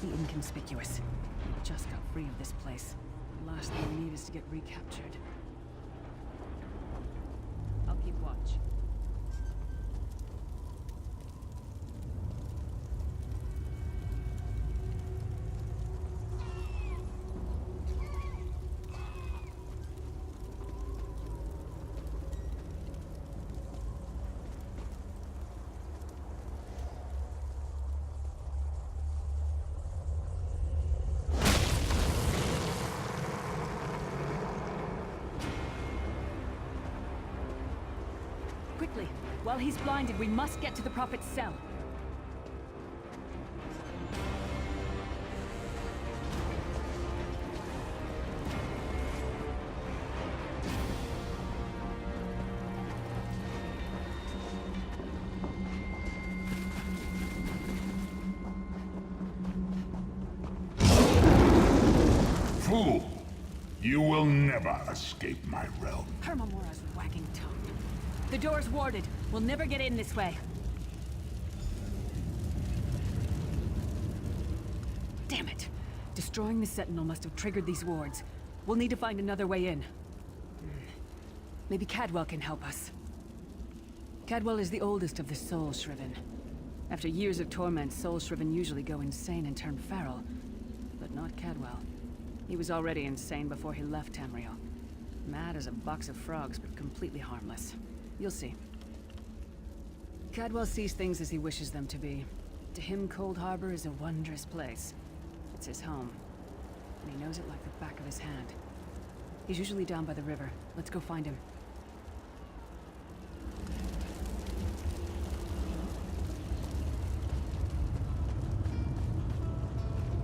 completely inconspicuous. We just got free of this place. The last thing we need is to get recaptured. I'll keep watch. Quickly! While he's blinded, we must get to the Prophet's cell. Fool! You will never escape my realm. Hermamora's wagging tongue. The door's warded. We'll never get in this way. Damn it! Destroying the Sentinel must have triggered these wards. We'll need to find another way in. Maybe Cadwell can help us. Cadwell is the oldest of the Soul Shriven. After years of torment, Soul Shriven usually go insane and turn feral. But not Cadwell. He was already insane before he left Tamriel. Mad as a box of frogs, but completely harmless. You'll see. Cadwell sees things as he wishes them to be. To him, Cold Harbor is a wondrous place. It's his home. And he knows it like the back of his hand. He's usually down by the river. Let's go find him.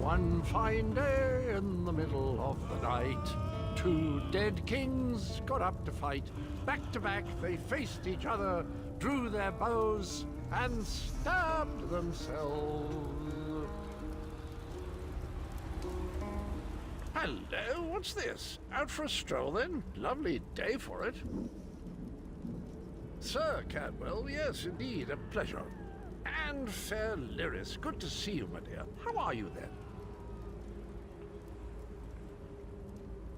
One fine day in the middle of the night, two dead kings got up to fight. Back to back, they faced each other, drew their bows, and stabbed themselves. Hello, what's this? Out for a stroll, then? Lovely day for it. Sir Cadwell, yes, indeed, a pleasure. And fair Lyris, good to see you, my dear. How are you, then?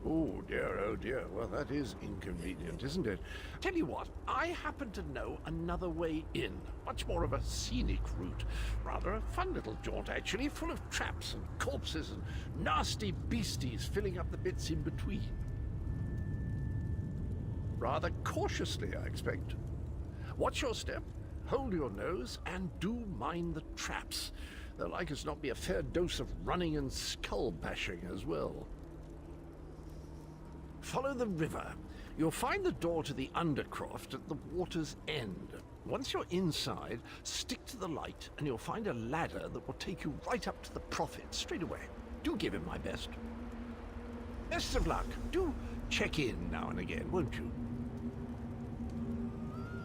Oh dear, well that is inconvenient, isn't it? Tell you what, I happen to know another way in. Much more of a scenic route. Rather a fun little jaunt, actually, full of traps and corpses and nasty beasties filling up the bits in between. Rather cautiously, I expect. Watch your step, hold your nose, and do mind the traps. There'll like as not be a fair dose of running and skull bashing as well. Follow the river. You'll find the door to the Undercroft at the water's end. Once you're inside, stick to the light, and you'll find a ladder that will take you right up to the Prophet straight away. Do give him my best. Best of luck. Do check in now and again, won't you?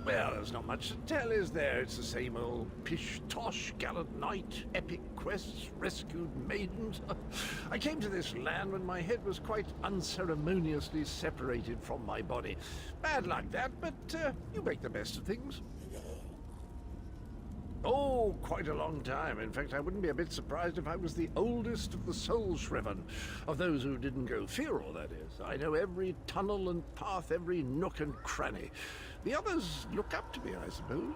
Well, there's not much to tell, is there? It's the same old pish-tosh, gallant knight, epic quests, rescued maidens. I came to this land when my head was quite unceremoniously separated from my body. Bad luck that, but you make the best of things. Oh, quite a long time. In fact, I wouldn't be a bit surprised if I was the oldest of the Soul Shriven. Of those who didn't go feral, that is. I know every tunnel and path, every nook and cranny. The others look up to me, I suppose.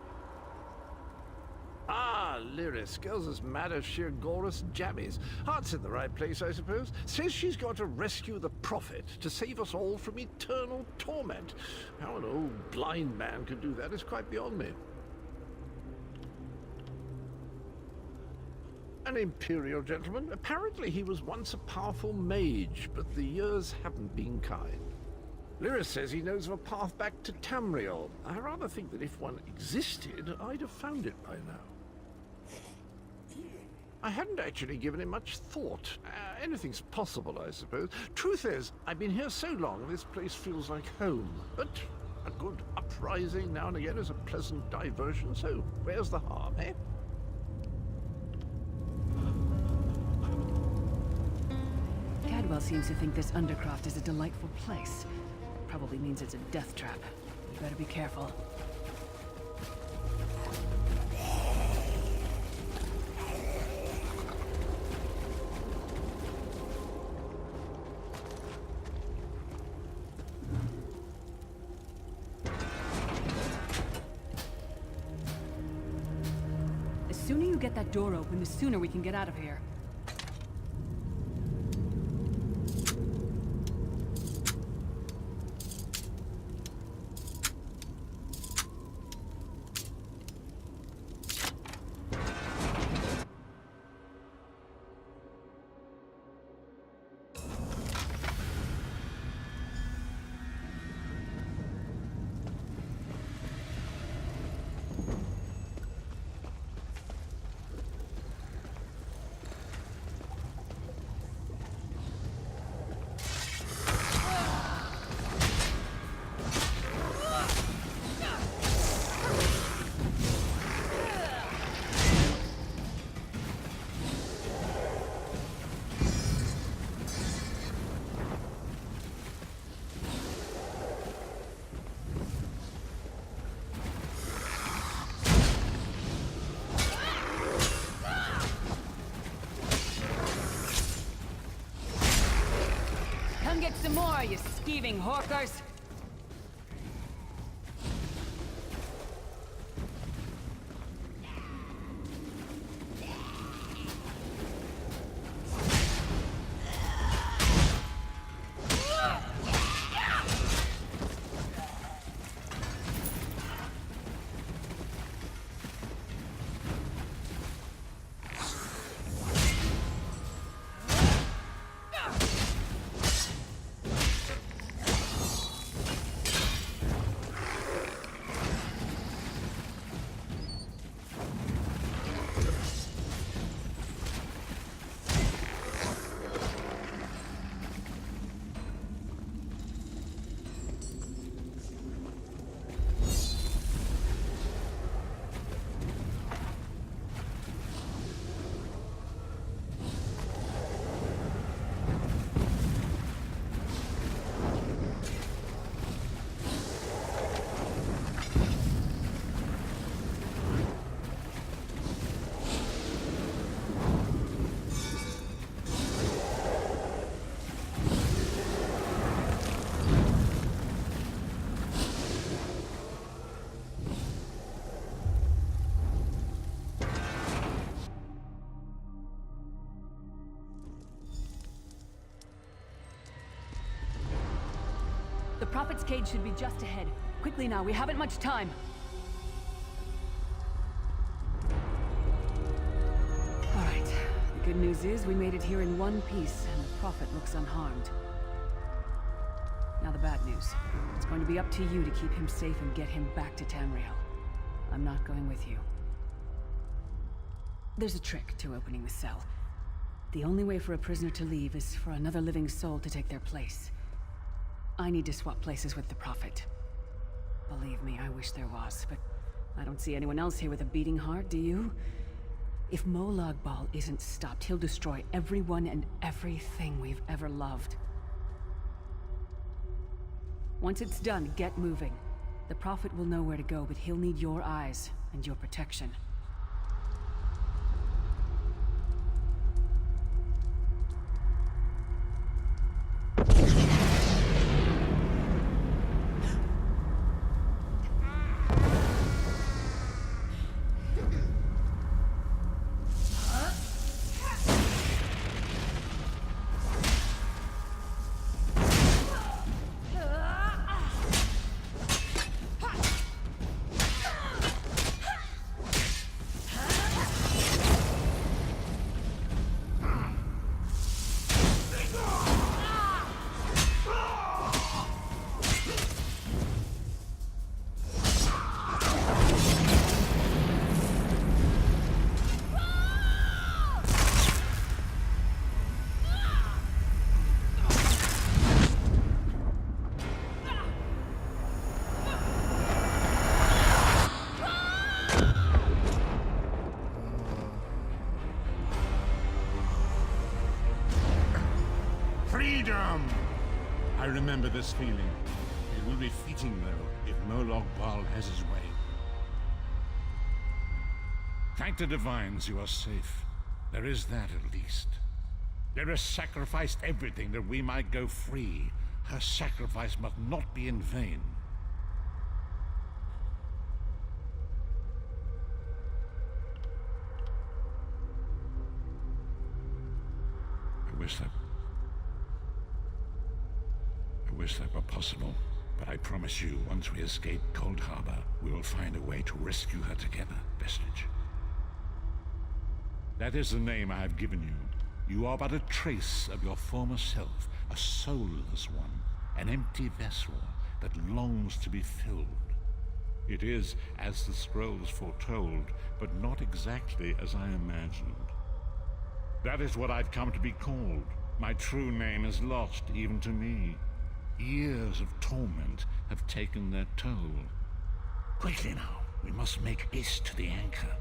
Ah, Lyris, girl's as mad as sheer Gorus jammies. Heart's in the right place, I suppose. Says she's got to rescue the Prophet to save us all from eternal torment. How an old blind man could do that is quite beyond me. An imperial gentleman. Apparently he was once a powerful mage, but the years haven't been kind. Lyris says he knows of a path back to Tamriel. I rather think that if one existed, I'd have found it by now. I hadn't actually given it much thought. Anything's possible, I suppose. Truth is, I've been here so long, this place feels like home. But a good uprising now and again is a pleasant diversion, so where's the harm, eh? Cadwell seems to think this Undercroft is a delightful place. Probably means it's a death trap. You better be careful. sooner you get that door open, the sooner we can get out of here. Get some more, you skeeving hawkers! The Prophet's cage should be just ahead. Quickly now, we haven't much time. Alright, the good news is we made it here in one piece, and the Prophet looks unharmed. Now the bad news. It's going to be up to you to keep him safe and get him back to Tamriel. I'm not going with you. There's a trick to opening the cell. The only way for a prisoner to leave is for another living soul to take their place. I need to swap places with the Prophet. Believe me, I wish there was, but I don't see anyone else here with a beating heart, do you? If Molag Bal isn't stopped, he'll destroy everyone and everything we've ever loved. Once it's done, get moving. The Prophet will know where to go, but he'll need your eyes and your protection. Freedom! I remember this feeling. It will be fleeting, though, if Molag Bal has his way. Thank the Divines you are safe. There is that, at least. Lyra sacrificed everything that we might go free. Her sacrifice must not be in vain. wish that were possible, but I promise you, once we escape Cold Harbor, we will find a way to rescue her together, Vestige. That is the name I have given you. You are but a trace of your former self, a soulless one, an empty vessel that longs to be filled. It is as the scrolls foretold, but not exactly as I imagined. That is what I've come to be called. My true name is lost even to me. Years of torment have taken their toll. Quickly now, we must make haste to the anchor.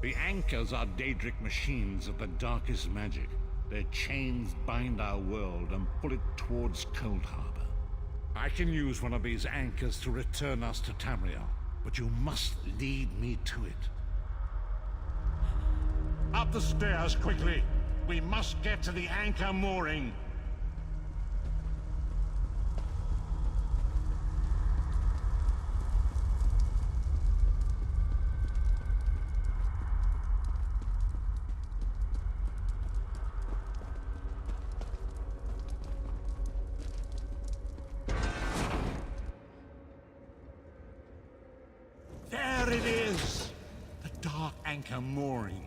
The anchors are Daedric machines of the darkest magic. Their chains bind our world and pull it towards Cold Harbor. I can use one of these anchors to return us to Tamriel, but you must lead me to it. Up the stairs, quickly! We must get to the anchor mooring! There it is! The dark anchor mooring.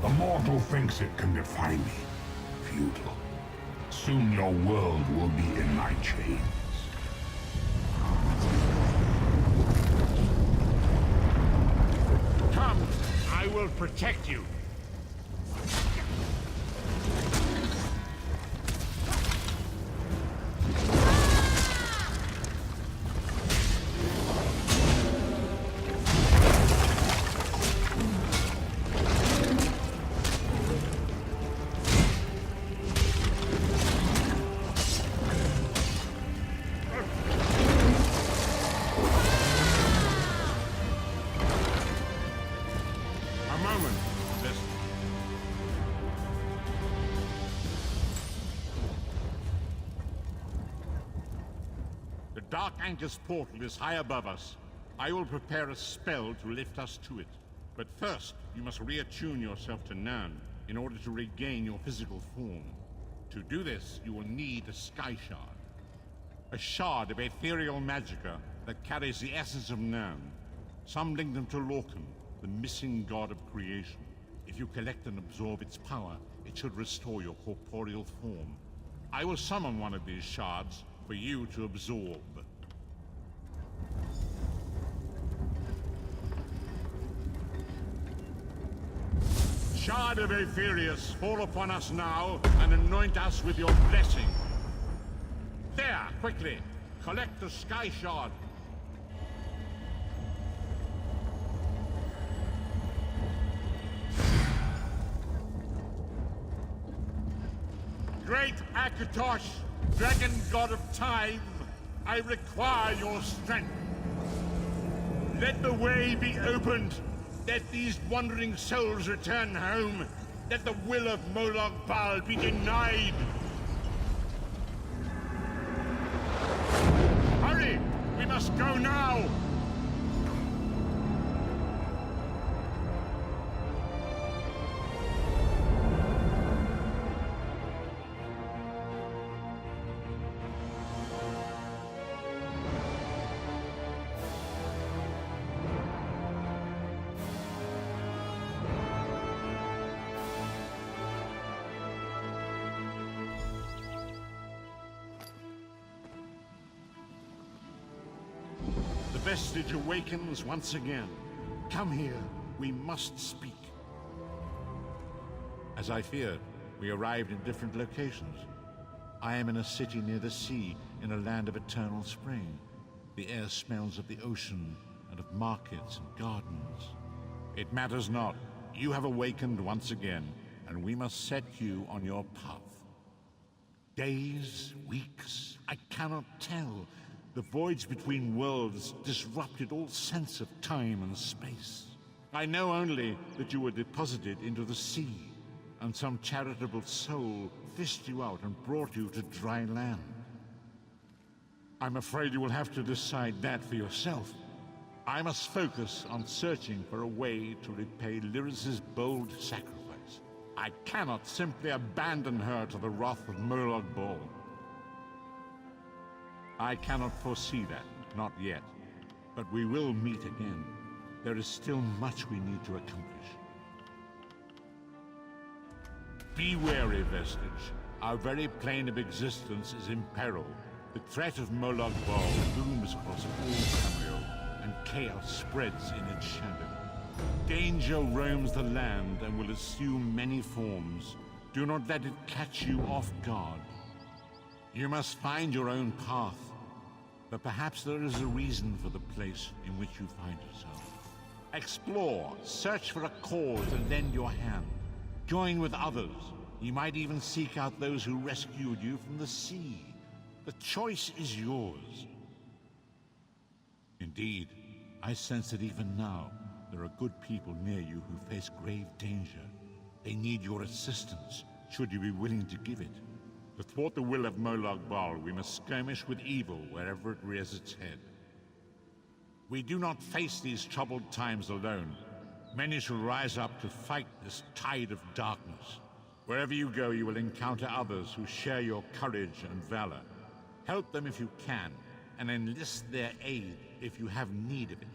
The mortal thinks it can defy me. Futile. Soon your world will be in my chains. Come! I will protect you! The Dark Anchor's portal is high above us. I will prepare a spell to lift us to it. But first, you must reattune yourself to Nan in order to regain your physical form. To do this, you will need a Sky Shard. A shard of ethereal magicka that carries the essence of Nan. Some link them to Lorcan, the missing god of creation. If you collect and absorb its power, it should restore your corporeal form. I will summon one of these shards for you to absorb. Shard of Aetherius, fall upon us now and anoint us with your blessing. There, quickly! Collect the Sky Shard. Great Akatosh, dragon god of time, I require your strength. Let the way be opened. Let these wandering souls return home. Let the will of Molag Bal be denied. Hurry! We must go now! The Vestige awakens once again. Come here. We must speak. As I feared, we arrived in different locations. I am in a city near the sea, in a land of eternal spring. The air smells of the ocean and of markets and gardens. It matters not. You have awakened once again, and we must set you on your path. Days, weeks, I cannot tell. The voids between worlds disrupted all sense of time and space. I know only that you were deposited into the sea, and some charitable soul fished you out and brought you to dry land. I'm afraid you will have to decide that for yourself. I must focus on searching for a way to repay Lyris's bold sacrifice. I cannot simply abandon her to the wrath of Molag Bal. I cannot foresee that, not yet. But we will meet again. There is still much we need to accomplish. Be wary, Vestige. Our very plane of existence is in peril. The threat of Molag Bal looms across all Tamriel, and chaos spreads in its shadow. Danger roams the land and will assume many forms. Do not let it catch you off guard. You must find your own path, but perhaps there is a reason for the place in which you find yourself. Explore, search for a cause and lend your hand. Join with others. You might even seek out those who rescued you from the sea. The choice is yours. Indeed, I sense that even now, there are good people near you who face grave danger. They need your assistance, should you be willing to give it. To thwart the will of Molag Bal, we must skirmish with evil wherever it rears its head. We do not face these troubled times alone. Many shall rise up to fight this tide of darkness. Wherever you go, you will encounter others who share your courage and valor. Help them if you can, and enlist their aid if you have need of it.